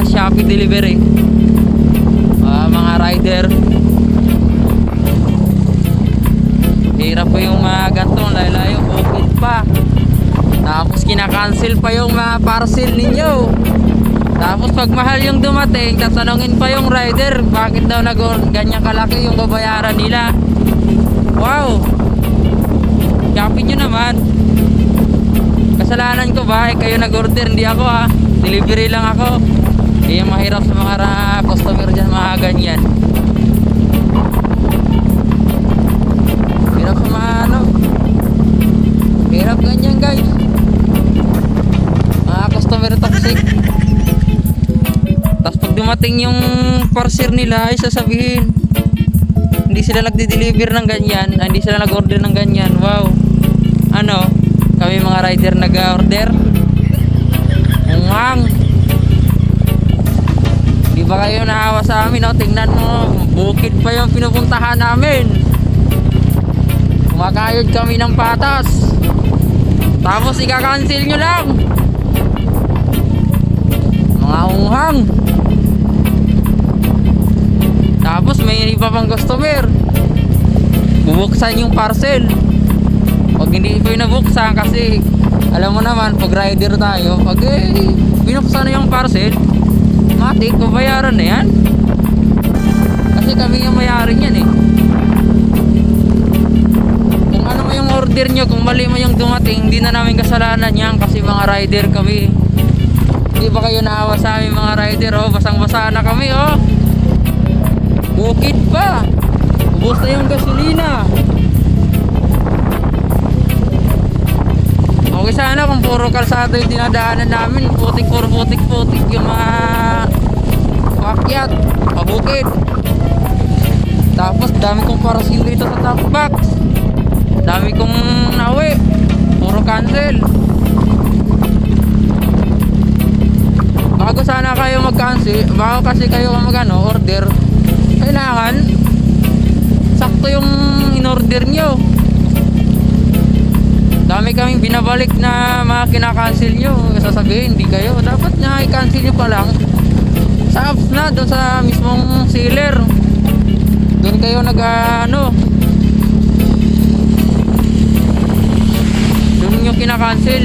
Shopee delivery. Mga rider, hirap po yung mga gantong layo-layo, bukid pa. Tapos kinakancel pa yung mga parcel ninyo. Tapos pag mahal yung dumating, tatanungin pa yung rider bakit daw ganyan kalaki yung babayaran nila. Wow, Shopee nyo naman. Kasalanan ko ba? Kayo nag-order, hindi ako ha. Delivery lang ako. Yung mahirap sa mga customer dyan, mga ganyan. Hirap sa mga hirap ganyan guys, mga customer toxic. Tapos pag dumating yung parcel nila ay sasabihin hindi sila nagde-deliver ng ganyan, hindi sila nag-order ng ganyan. Wow, kami mga rider nag-order. Ungang, di ba kayo naawa sa amin? Tingnan mo, bukid pa yung pinupuntahan namin. Kumakayod kami ng patas, tapos ika-cancel nyo lang. Mga unghang. Tapos may iba pang customer, bubuksan yung parcel. Pag hindi po yung nabuksan, kasi alam mo naman pag rider tayo, pag binuksan na yung parcel, matik, babayaran na yan. Kasi kami yung mayari yan eh. Kung ano mo yung order nyo, kung mali mo yung dumating, hindi na namin kasalanan yan, kasi mga rider kami. Hindi ba kayo naawa sa amin mga rider? Basang-basa na kami bukid pa, ubos na yung gasolina. Okay sana kung puro kalsado yung dinadaanan namin, putik yung mga pakyat, pabukid. Tapos dami kong parasil dito sa top box, dami kong nawi, puro cancel. Bago sana kayo mag-cancel, bago kasi kayo order, kailangan sakto yung in-order nyo. Dami kaming binabalik na mga kinakancel nyo. Sasabihin hindi kayo, dapat na i-cancel nyo pa lang sa apps na, doon sa mismong seller. Doon kayo doon nyo kinakancel.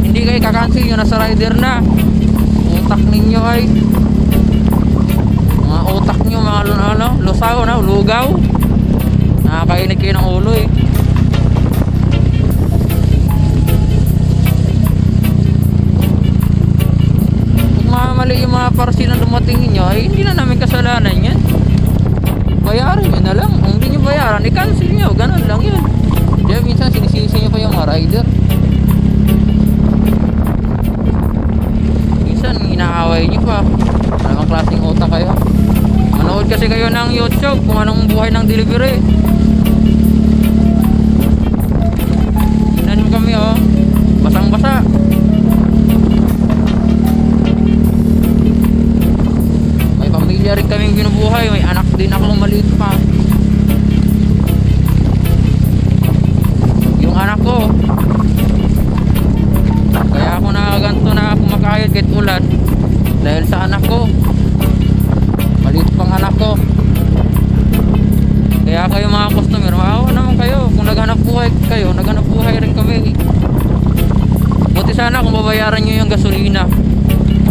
Hindi kayo kakancel nyo, nasa rider na. Utak ninyo ay mga utak nyo, mga lusaw lugaw. Nakakainig kayo ng ulo eh. Mali yung mga parcel na dumating ninyo, ay hindi na namin kasalanan yan. Bayaran nyo na lang. Kung hindi nyo bayaran, i-cancel nyo, ganun lang yun. Kaya minsan sinisisi nyo pa yung mga rider. Minsan inaaway nyo pa. Anong klaseng utak kayo? Manood kasi kayo ng YouTube kung anong buhay ng delivery. Tingnan mo kami basang-basa. Rin kaming binubuhay, may anak din ako maliit pa. Yung anak ko, kaya ako ganito na kumakayod kahit ulan, dahil sa anak ko. Maliit pang anak ko. Kaya kayo mga customer, maawa naman kayo. Kung naghanap buhay kayo, naghanap buhay rin kami. Buti sana kung babayaran nyo yung gasolina.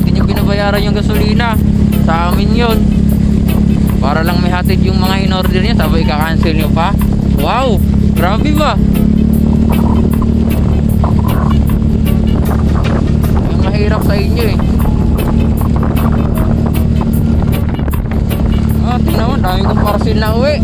Hindi nyo binabayaran yung gasolina, sa amin yun. Para lang may hatid yung mga in-order nyo, tapos ika-cancel nyo pa. Wow, grabe ba? Yung mahirap sa inyo eh. Tingnan mo, dami kong parcel na uwi.